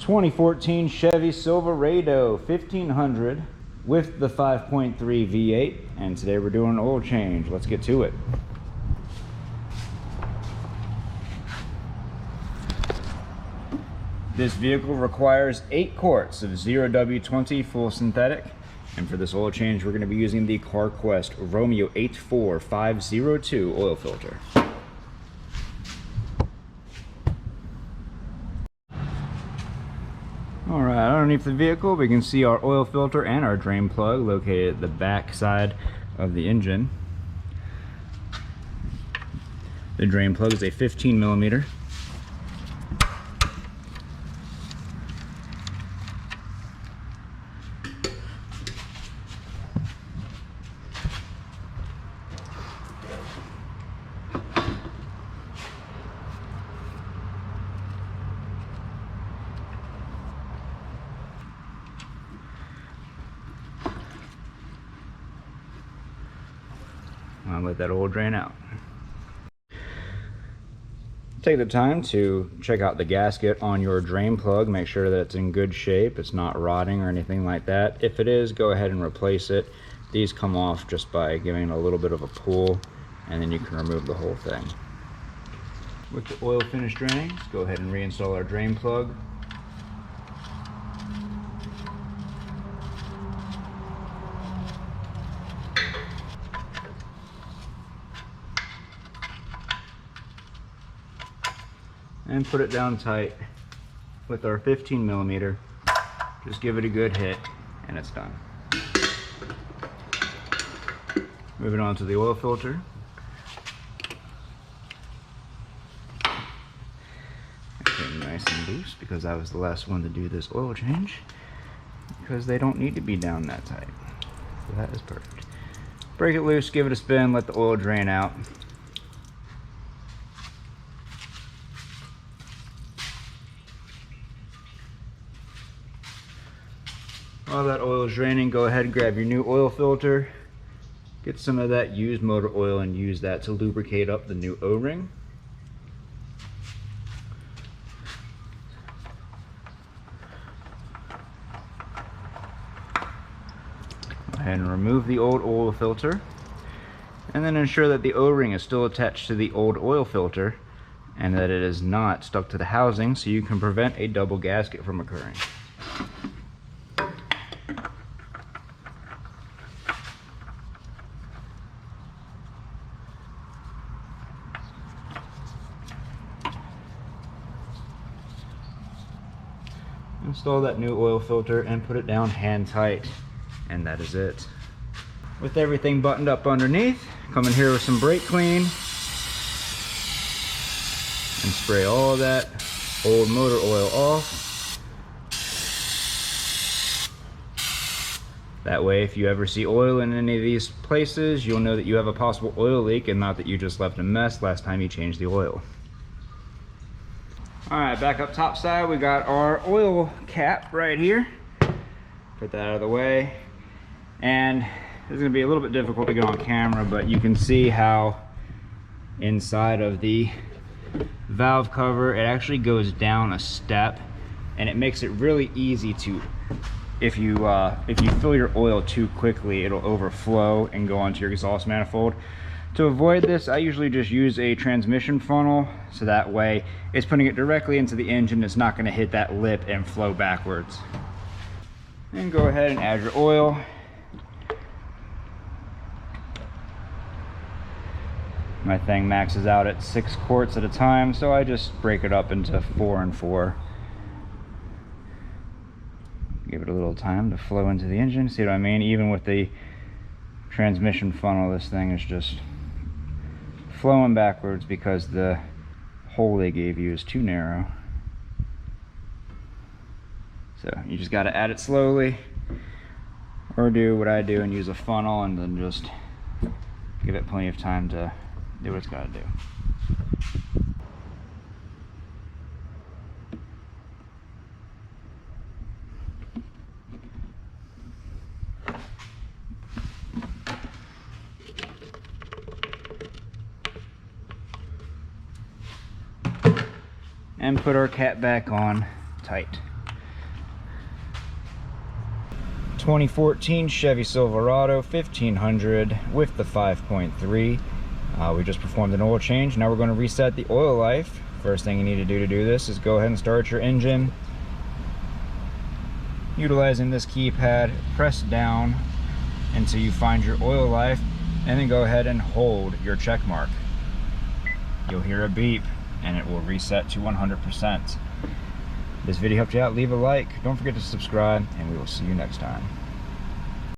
2014 Chevy Silverado 1500 with the 5.3 V8, and today we're doing an oil change. Let's get to it. This vehicle requires 8 quarts of 0W20 full synthetic, and for this oil change we're going to be using the CarQuest Romeo 84502 oil filter. Alright, underneath the vehicle we can see our oil filter and our drain plug located at the back side of the engine. The drain plug is a 15 millimeter. I'll let that oil drain out. Take the time to check out the gasket on your drain plug. Make sure that it's in good shape, it's not rotting or anything like that. If it is, go ahead and replace it. These come off just by giving it a little bit of a pull, and then you can remove the whole thing. With the oil finished draining, let's go ahead and reinstall our drain plug. And put it down tight with our 15 millimeter. Just give it a good hit and it's done. Moving on to the oil filter. Okay, nice and loose because I was the last one to do this oil change, because they don't need to be down that tight. So that is perfect. Break it loose, give it a spin, let the oil drain out. While that oil is draining, go ahead and grab your new oil filter. Get some of that used motor oil and use that to lubricate up the new O-ring. Go ahead and remove the old oil filter, and then ensure that the O-ring is still attached to the old oil filter and that it is not stuck to the housing, so you can prevent a double gasket from occurring. Install that new oil filter and put it down hand tight, and that is it. With everything buttoned up underneath, come in here with some brake clean and spray all that old motor oil off. That way, if you ever see oil in any of these places, you'll know that you have a possible oil leak and not that you just left a mess last time you changed the oil. Alright, back up top side, we got our oil cap right here. Put that out of the way. And this is going to be a little bit difficult to get on camera, but you can see how inside of the valve cover, it actually goes down a step, and it makes it really easy to, if you fill your oil too quickly, it'll overflow and go onto your exhaust manifold. To avoid this, I usually just use a transmission funnel, so that way it's putting it directly into the engine. It's not going to hit that lip and flow backwards. And go ahead and add your oil. My thing maxes out at 6 quarts at a time, so I just break it up into 4 and 4. Give it a little time to flow into the engine. See what I mean? Even with the transmission funnel, this thing is just flowing backwards because the hole they gave you is too narrow. So you just got to add it slowly, or do what I do and use a funnel and then just give it plenty of time to do what it's got to do. And put our cap back on tight. 2014 Chevy Silverado 1500 with the 5.3. We just performed an oil change. Now we're going to reset the oil life. First thing you need to do this is go ahead and start your engine. Utilizing this keypad, press down until you find your oil life, and then go ahead and hold your check mark. You'll hear a beep and it will reset to 100%. This video helped you out, leave a like, don't forget to subscribe, and we will see you next time.